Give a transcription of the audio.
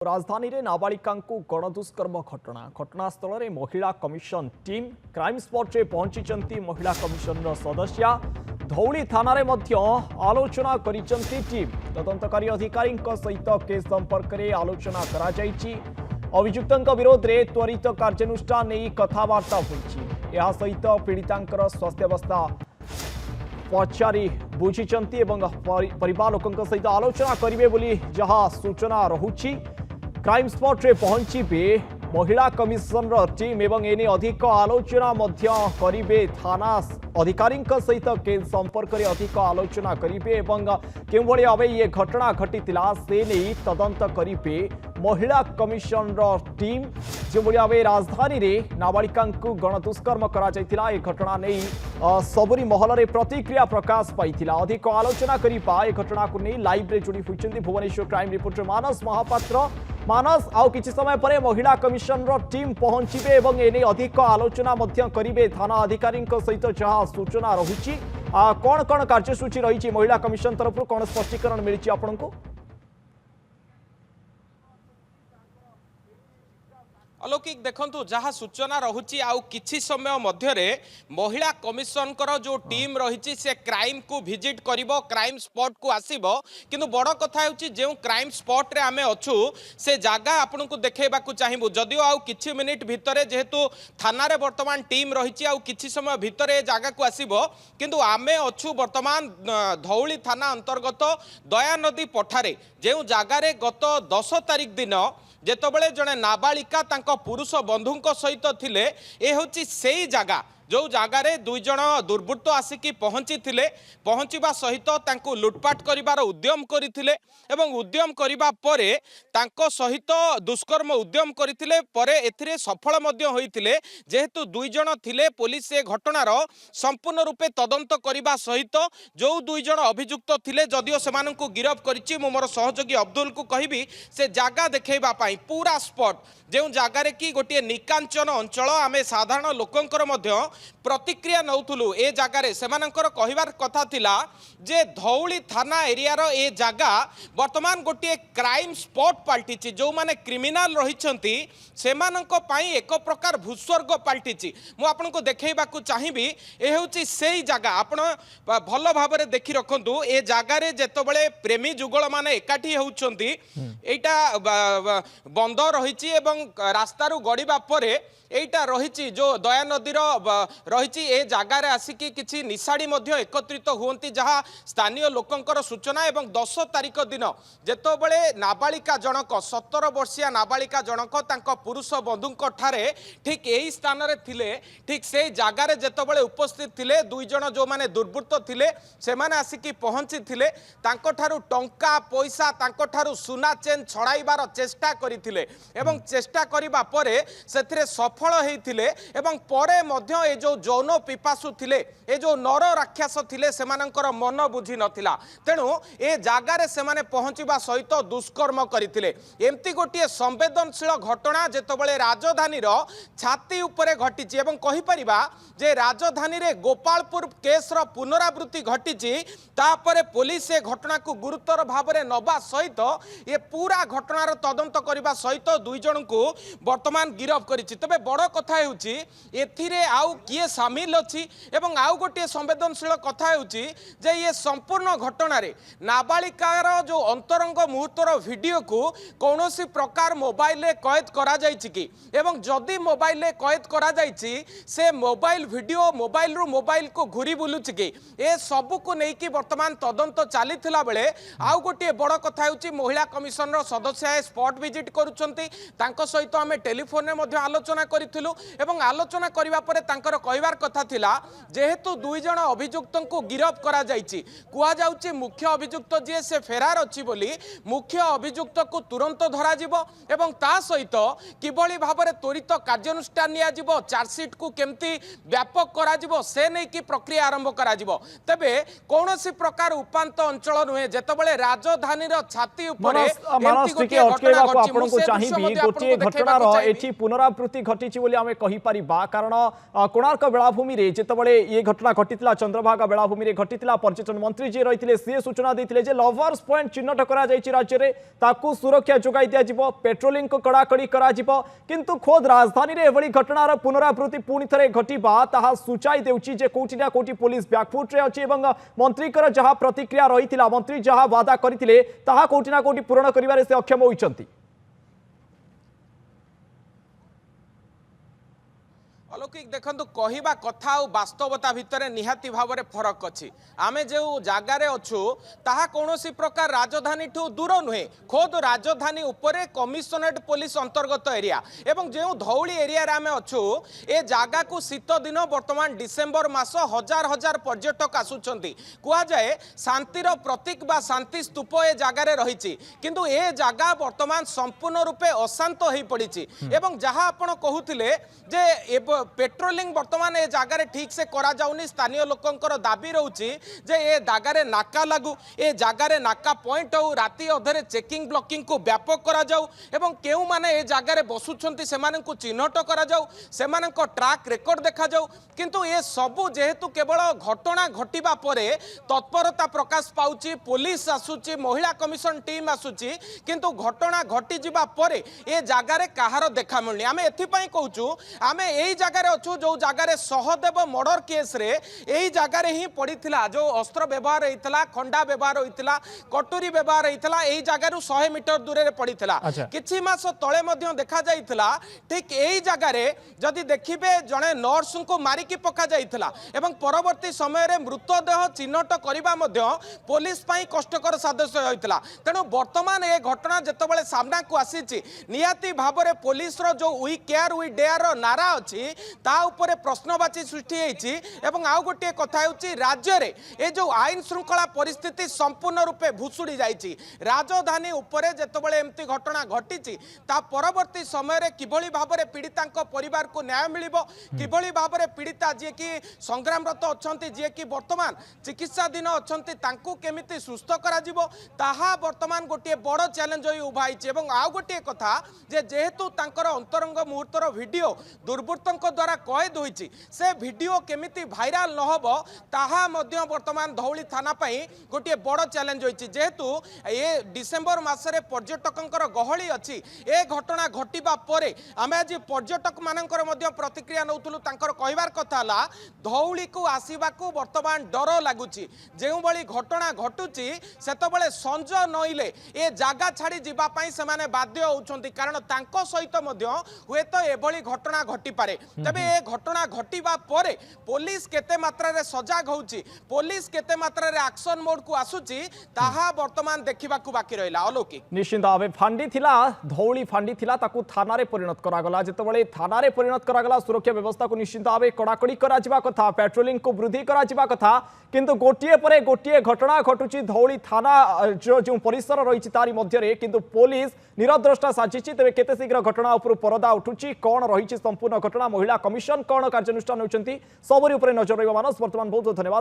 राजधानी रे नाबालिका गणदुष्कर्म घटना घटनास्थल में महिला कमिशन टीम क्राइम स्पॉट रे पहुंची महिला कमिशन सदस्या धौली थाना रे मध्य आलोचना करिसंती टीम तदंतकारी अधिकारी सहित केस संपर्क में आलोचना करा जायछि। अभियुक्तों विरोध में त्वरित कार्यानुष्ठान नहीं कथबार्ता होइछि। या सहित पीड़ितांकर स्वास्थ्यावस्था पचारि बुझिचंती एवं परिवार लोकों सहित आलोचना करिवे बोली जहां सूचना रहुछि। क्राइम स्पॉट रे पहुंचीबे महिला कमिशनर टीम एवं एने अधिक आलोचना मध्य करिवे। थाना अधिकारी सहित केस संपर्क में अधिक आलोचना करिवे एवं केउ भली भाबे ये घटना घटितिला से नहीं तदंत करिवे महिला कमिशनर टीम। जो भली भाबे राजधानी रे नाबालिका गणदुष्कर्म करा जायतिला ए घटना नहीं सबरी महल रे प्रतिक्रिया प्रकाश पाइतिला। अधिक आलोचना करिबा ए घटना को नहीं लाइव रे जोड़ी होइचंती भुवनेश्वर क्राइम रिपोर्टर मानस महापात्र। मानस आउ किछि समय परे महिला कमिशनर टीम पहुंचीबे एवं एने अधिक आलोचना मध्य करिवे थाना अधिकारी सहित जहां सूचना रहुछि। कौन कौन कार्यसूची रही महिला कमिशन तरफ कौन स्पष्टीकरण मिली आपको? अलौकिक देखंतु जहाँ सूचना रहुची आउ किछि समय मध्यरे महिला कमिशन जो टीम रही से क्राइम को विजिट करिवो क्राइम स्पॉट को आसीबो। किंतु बड़ कथा होची जे क्राइम स्पॉट रे आमे अछु से जागा आपन को देखेबा को चाहिबो। जदियो आउ किछि मिनिट भितरे जेहेतु थाना रे वर्तमान टीम रही आउ किछि समय भितरे जागा को आसीबो। किंतु आमे अछु वर्तमान धौली थाना अंतर्गत दया नदी पठारे जे जागा रे गत 10 तारिख दिन जेतबले जने नाबालिका तांको पुरुष बंधुंको सहित थिले ए होची सेही जागा जो जगार दुई जन दुर्बृत्त आसिकी पहुंची पहुंचवा सहित तांको लुटपाट करिवार उद्यम करथिले एवं उद्यम करिबा परे तांको सहित दुष्कर्म उद्यम करथिले परे एथिरे सफल मध्य होइथिले। जेहेतु दुई जन थिले पुलिस ए घटनार संपूर्ण रूपे तदंत करिबा सहित जो दुई जन अभियुक्त थिले जदियो सेमानंकु गिरफ करिछि। मु मोर सहयोगी अब्दुल को कहिबी से जागा देखैबा पई पूरा स्पॉट जो जगार कि गोटे निकांचन अंचल आमे साधारण लोकंकर मध्य प्रतिक्रिया नौथुलु। ए जगार से कहबार कथा थिला जे धौली थाना एरियार ए जगह वर्तमान गोटे क्राइम स्पॉट पलटि जो माने क्रिमिनाल रही एक प्रकार भूस्वर्ग पलटि। मुझे देखा चाहिए ए होची सेही जगह आपण भल भाव देखि रखंतु। ए जगार जेतबले प्रेमी जुगल माने एकाठी होउछंती एटा बंद रही एवं रास्तारू गड़ीबा परे एटा रही जो दया नदीर रही ए जगार आसिकी किछि निशाड़ी मध्य एकत्रित हुअंती जहाँ स्थानीय लोकंकर सूचना। एवं 10 तारिख दिन जेतबले नाबालिका जनक 17 वर्षीय नाबालिका जनक तांको पुरुष बंधुंक ठारे ठीक यही स्थान रे थिले ठीक से जगार जेतबले उपस्थित थिले दुई जन जो माने दुर्बृत्त थिले से माने आसिकी पहुंची थिले तांको ठारू टंका पैसा तांको ठारू सुना चेन छड़ाइबार चेष्टा करिथिले एवं चेष्टा करिबा परे सेथिरे सफल हेइथिले एवं परे मध्य ए जो जौन पिपासु थिले ए जो नर राक्षस थिले सेमानंकर मन बुझी नथिला। तेणु ए जागारे सेमाने पहुंचीबा सहित दुष्कर्म करिथिले। एमती गोटे संवेदनशील घटना जेतबले राजधानी छाती उपरे घटिछि एवं कहि परिबा जे राजधानी रे गोपालपुर केस रो पुनरावृत्ति घटिछि। तापरे पुलिस ए घटना को गुरुतर भाबरे नबा सहित ए पूरा घटनार तदंत करिबा सहित दुई जन को वर्तमान गिरफ करिछि। तबे बड़ कथा हेउछि एथिरे आउ किए सामिल अछि एवं आउ गोटे संवेदनशील कथा हेउछि जे ये संपूर्ण घटना रे नाबालिकार जो अंतरंग मुहूर्तर वीडियो को कौनसी प्रकार मोबाइल रे कैद करा जाइछि कि एवं जदि मोबाइल रे कैद करा जाइछि से मोबाइल वीडियो मोबाइल रु मोबाइल को घुरी बुलुछि कि ए सब को नै कि वर्तमान तदंत चलीथिला बेले आउ गोटे बड़ कथा हेउछि महिला कमिशनर सदस्य स्पॉट विजिट करूछंती तांको सहित आमे टेलीफोन रे मध्ये आलोचना करिथिलु एवं आलोचना करिबा परे तांकर कहबार कथा थिला जेहेतु दुई जन अभियुक्त को गिरफ करा जाइछि कुआ जाउछि मुख्य अभियुक्त जे से फेरार अछि बोली मुख्य अभियुक्त को तुरंत धरा जिवो एवं ता सहित किबळी भाबरे त्वरित कार्यानुष्ठान निया जिवो चार्जशीट को केमती व्यापक करा जिवो से नै कि प्रक्रिया आरंभ करा जिवो। तबे कोनोसी प्रकार उपांत अंचल नुहे जेतबले राजधानी रो छाती उपरे मानस टिके अटकेबा को आपन को चाहिबी गोटे घटनार एठी पुनरावृत्ति घटिछि बोली आमे कहि परिबा कारण कोणार्क बेलाभूमि रे जितेबाला ये घटना घटी चंद्रभागा बेलाभूमि रे घटी पर्यटन मंत्री जी रही सी सूचना देते लवर्स पॉइंट चिन्हट राज्य में सुरक्षा जोगाई दिज्व पेट्रोलिंग को कड़ाकड़ी किंतु खोद राजधानी रे एभली घटनार पुनरावृत्ति पुणी थे घटवा ताहा सूचाई देउछि जे कोठी ना कोठी पुलिस बैकफुट रे अछि एवं मंत्री जहाँ प्रतिक्रिया रही मंत्री जहाँ वादा करथिले ताहा कोठी ना कोठी पूरण करिवारे से अक्षम होइछंती। अलौकिक देखंतु कहिबा कथा और वास्तवता भितर निहाती भाव में फरक अच्छी आमे जो जगार अच्छु ताहा कौनसी प्रकार राजधानी ठू दूर नुहे खोद राजधानी उपरे कमिशनरेट पुलिस अंतर्गत एरिया एवं जो धौली एरिया रे आमे अच्छु ए जागा को शीत दिन वर्तमान डिसेम्बर मास हजार हजार पर्यटक आसुचंती कुआ जाए शांतिर प्रतीक बा शांति स्तूप ए जगार रही किंतु ए जगह वर्तमान संपूर्ण रूपे अशांत हो पड़ी एवं जहाँ आपण कहूथिले जे पेट्रोलिंग वर्तमान ए जगार ठीक से करा जाउनी स्थानीय लोकंकर दाबी रहउची जे ए जगार नाका लागू ए जगार नाका पॉइंट हो राति अधरे चेकिंग ब्लॉकिंग को व्यापक करा जाऊ एवं केउ माने ए जगार बसुछंती सेमानन को चिन्हट करा जाऊ सेमानन को ट्रैक रिकॉर्ड देखा जाऊ किंतु ए सबु जेहेतु केवल घटना घटिबा परे तत्परता प्रकाश पाउची पुलिस आसुची महिला कमिशन टीम आसुची किंतु घटना घटी जिबा परे ए जगार कहार देखा मिलनी आमे एथि पई कहूचु आमे एई जगार अच्छु जो जगार सहदेव मर्डर केस रे एई जगार ही पड़ीथिला जो अस्त्र व्यवहार होइतला खंडा व्यवहार होइतला कटोरी व्यवहार होइतला एई जगार 100 मीटर दूर रे पड़ीथिला किछि मास तळे मध्ये देखा जाइतला ठीक एई जगार जदि देखिबे जणे नर्स को मारी की पका जाइतला एवं परवर्ती समय रे मृतदेह चिन्हट करिबा मध्ये पुलिस पई कष्टकर सदस्य होइतला तेनु वर्तमान ए घटना जेतबेले सामना को आसीची नियाती भाबरे पुलिस रो जो वी केयर वी डेयर रो नारा अछि ता उपरे प्रश्नवाची सृष्टि होइछि एवं आउ गोटे कथा होछि राज्य रे ए जो आईन श्रृंखला परिस्थिति संपूर्ण रूपे भुसुड़ी जाइछि राजधानी उपरे जेतबेले एमती घटना घटिछि ता परवर्ती समय रे किभली भाबरे पीड़ितांक परिवार को न्याय मिलिबो किभली भाबरे पीड़िता जे कि संग्रामरत अछंती जे कि वर्तमान चिकित्साधीन अछंती तांकू केमिति सुस्थ करा जिवो ताहा वर्तमान गोटे बड़ चैलेंज होई उभाइछि एवं आउ गोटे कथा जे जेहेतु तांकर अंतरंग मुहूर्तर वीडियो दुर्बृत्तों द्वारा कैद होइछि से वीडियो केमिति भाइराल न होबो ताहा मध्य वर्तमान धौली थाना पई गोटे बड़ चैलेंज होइछि जेहेतु ए डिसेम्बर मासरे पर्यटकंकर गहली अछि ए घटना घटिबा परे आमे आज पर्यटक मानकर मध्य प्रतिक्रिया नउतलु तांकर कहिबार कथा हला धौली को आसीबा को वर्तमान डर लागुछि जेउ बळी घटना घटुछि सेतबेले संज नइले ए जागा छाडी जिबा पई सेमाने बाध्य होउछंती कारण तांको सहित मध्य हुएतो एभली घटना घटी पारे तबे ए घटना घटिबा परे पुलिस केते मात्रा रे सजाग होउची पुलिस केते मात्रा रे एक्शन मोड को आसुची ताहा वर्तमान देखिबा को बाकी रहिला अलौकिक निश्चित भाव फांडी थिला धौली फांडी थिला ताकू थाना रे परिणत करा गला जेतेबेले थाना रे परिणत करा गला सुरक्षा व्यवस्था को निश्चित भाव कड़ाकड़ी करा जिबा कथा पेट्रोलिंग को वृद्धि करा जिबा कथा किंतु गोटिए परे गोटिए घटना घटुची धौली थाना जो परिसर रही तारी मध्य किंतु पुलिस निरद्रष्टा साजिची तेरे केते शीघ्र घटना उपर परदा उठुची कौन रही संपूर्ण घटना महिला कमिशन कौन कार्यानुष्ठान होती सबरी उपरे नजर रहिबा मानस वर्तमान बहुत धन्यवाद।